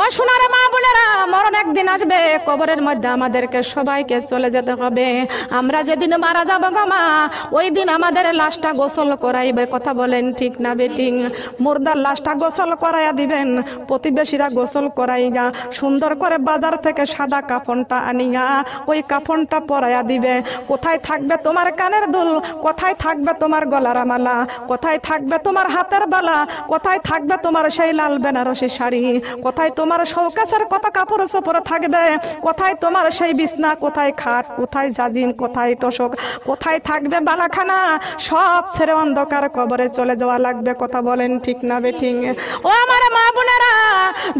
ও সোনারে মা বোনেরা, মরণ একদিন আসবে, কবরের মধ্যে আমাদেরকে সবাইকে চলে যেতে হবে। আমরা যেদিন মারা যাবো গো মা, ওই দিন আমাদের লাশটা গোসল করাইবে। কথা বলেন ঠিক না বেটিং? মুর্দার লাশটা গোসল করাইয়া দিবেন, প্রতিবেশীরা গোসল করাইয়া সুন্দর করে বাজার থেকে সাদা কাফনটা আনিয়া ওই কাফনটা পরাইয়া দিবে। কোথায় থাকবে তোমার কানের দুল, কোথায় থাকবে তোমার গলার মালা, কোথায় থাকবে তোমার হাতের বালা, কোথায় থাকবে তোমার সেই লাল বেনারসি শাড়ি, কোথায় তোমার শৌকাসের কত কাপড় চোপড় থাকবে, কোথায় তোমার সেই বিছনা, কোথায় খাট, কোথায় জাজিম, কোথায় তোশক, কোথায় থাকবে বালাখানা, সব ছেড়ে অন্ধকার কবরে চলে যাওয়া লাগবে। কথা বলেন ঠিক না বেঠিক? ও আমার মা বোনেরা,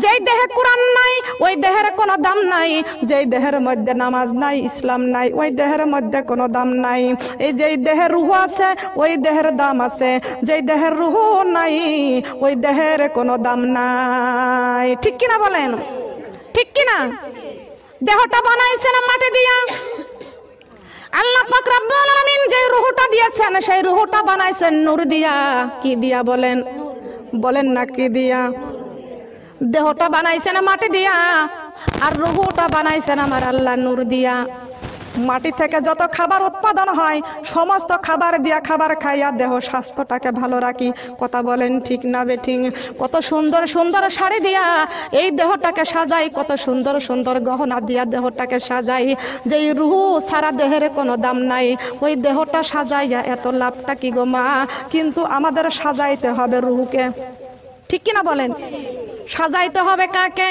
যেই দেহে কোরআন নাই ওই দেহের কোনো দাম নাই, যেই দেহের মধ্যে নামাজ নাই, ইসলাম নাই, ওই দেহের মধ্যে কোনো দাম নাই। এই যেই দেহের রূহ আছে ওই দেহের দাম আছে, যেই দেহের রূহ নাই ওই দেহের কোনো দাম নাই। ঠিক কিনা বলেন? ঠিক কিনা? দেহটা বানাইছেন মাটি দিয়া, আল্লাহ পাক রব্বুল আলামিন যে রূহটা দিয়েছেন সেই রূহটা বানাইছেন নূর দিয়া। কি দিয়া বলেন? বলেন না কি দিয়া? দেহটা বানাইছেন মাটি দিয়া, আর রূহটা বানাইছেন আমার আল্লাহ নূর দিয়া। মাটি থেকে যত খাবার উৎপাদন হয় সমস্ত খাবার দিয়া খাবার খাইয়া দেহ স্বাস্থ্যটাকে ভালো রাখি। কথা বলেন ঠিক না বেঠিক? কত সুন্দর সুন্দর শাড়ি দিয়া এই দেহটাকে সাজাই, কত সুন্দর সুন্দর গহনা দিয়া দেহটাকে সাজাই। যেই রূহ সারা দেহের কোনো দাম নাই, ওই দেহটা সাজাইয়া এত লাভটা কি গো মা? কিন্তু আমাদের সাজাইতে হবে রূহকে। ঠিক কিনা বলেন? সাজাইতে হবে কাকে?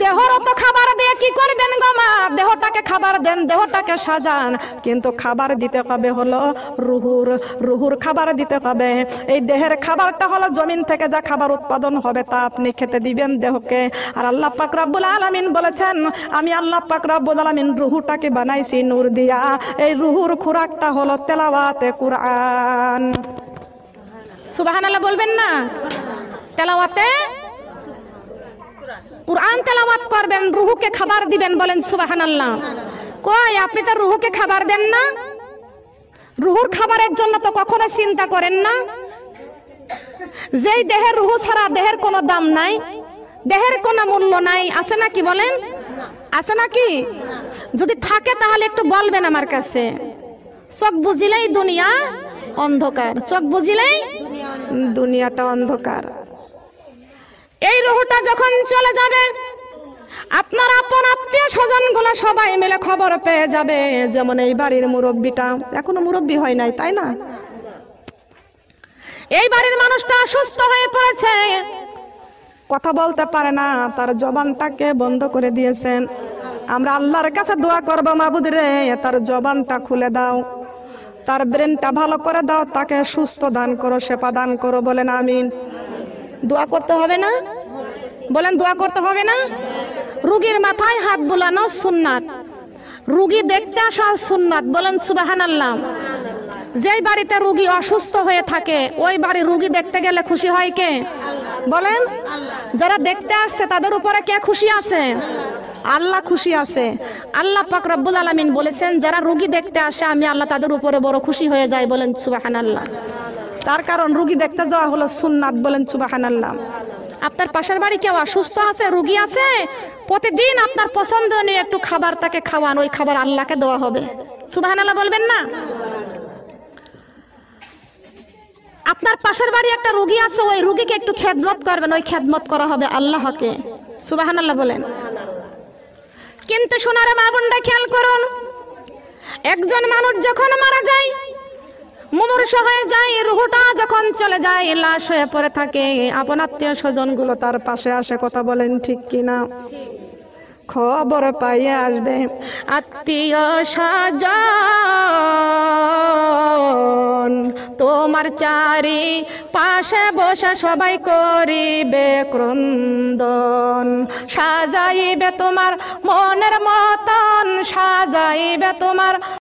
দেহর তো খাবার দিয়ে কি করবেন গো মা? দেহটাকে খাবার দেন, দেহটাকে সাজান, কিন্তু খাবার দিতে হবে হলো রুহুর। রুহুর খাবার দিতে হবে। এই দেহের খাবারটা হলো জমিন থেকে যা খাবার উৎপাদন হবে তা আপনি খেতে দিবেন দেহকে। আর আল্লাহ পাক রব্বুল আলামিন বলেছেন, আমি আল্লাহ পাক রব্বুল আলামিন রুহুটাকে বানাইছি নূর দিয়া। এই রুহুর খোরাকটা হলো তেলাওয়াতে কুরআন। সুবহানাল্লাহ বলবেন না? তেলাওয়াতে কুরআন তেলাওয়াত করবেন, রুহুকে খাবার দিবেন। বলেন সুবহানাল্লাহ। কই আপনি তো রুহুকে খাবার দেন না? রুহুর খাবারের জন্য তো কখনো চিন্তা করেন না? যেই দেহের রুহু ছাড়া দেহের কোনো দাম নাই, দেহের কোনো মূল্য নাই, আছে নাকি বলেন? আছে নাকি? যদি থাকে তাহলে একটু বলবেন আমার কাছে। চোখ বুঝিলেই দুনিয়া অন্ধকার, চোখ বুঝিলেই দুনিয়াটা অন্ধকার। এই রুহটা যখন চলে যাবে, আপনার আপন আত্মীয় স্বজন গুলো সবাই মিলে খবর পেয়ে যাবে। যেমন এই বাড়ির মুরব্বীটা এখনো মুরব্বী হয় নাই, তাই না? এই বাড়ির মানুষটা অসুস্থ হয়ে পড়েছে, কথা বলতে পারে না, তার জবানটাকে বন্ধ করে দিয়েছেন। আমরা আল্লাহর কাছে দোয়া করব, মাবুদ রে তার জবানটা খুলে দাও, তার ব্রেনটা ভালো করে দাও, তাকে সুস্থ দান করো, সেবা দান করো। বলেন আমিন। দোয়া করতে হবে না? বলেন দোয়া করতে হবে না? রোগীর মাথায় হাত বুলানো সুন্নাত, রোগী দেখতে আসা সুন্নাত। বলেন সুবহানাল্লাহ। যেই বাড়িতে রোগী অসুস্থ হয়ে থাকে ওই বাড়ি রোগী দেখতে গেলে খুশি হয় কে? বলেন। যারা দেখতে আসছে তাদের উপরে কে খুশি আছে? আল্লাহ খুশি আছে। আল্লাহ পাক রব্বুল আলামিন বলেছেন, যারা রোগী দেখতে আসে আমি আল্লাহ তাদের উপরে বড় খুশি হয়ে যাই। বলেন সুবহানাল্লাহ। তার কারণ রোগী দেখতে যাওয়া হলো সুন্নাত। বলেন সুবহানাল্লাহ। আপনার পাশের বাড়ি কেউ অসুস্থ আছে, রোগী আছে, প্রতিদিন আপনার পছন্দনীয় একটু খাবার তাকে খাওয়ান, ওই খাবার আল্লাহকে দেওয়া হবে। সুবহানাল্লাহ বলবেন না? আপনার পাশের বাড়ি একটা রোগী আছে, ওই রোগীকে একটু খেদমত করবেন, ওই খেদমত করা হবে আল্লাহকে। সুবহানাল্লাহ বলেন। কিন্তু সোনারে মা বোনরা খেয়াল করুন, একজন মানুষ যখন মারা যায়, মুমূর্ষ হয়ে যায়, রুহটা যখন চলে যায়, লাশ হয়ে পড়ে থাকে, আপন আত্মীয় স্বজন গুলো তার পাশে আসে। কথা বলেন ঠিক কিনা? খবর পাইয়ে আসবে আত্মীয় স্বজন, তোমার চারি পাশে বসে সবাই করিবে ক্রন্দন, সাজাইবে তোমার মনের মতন, সাজাইবে তোমার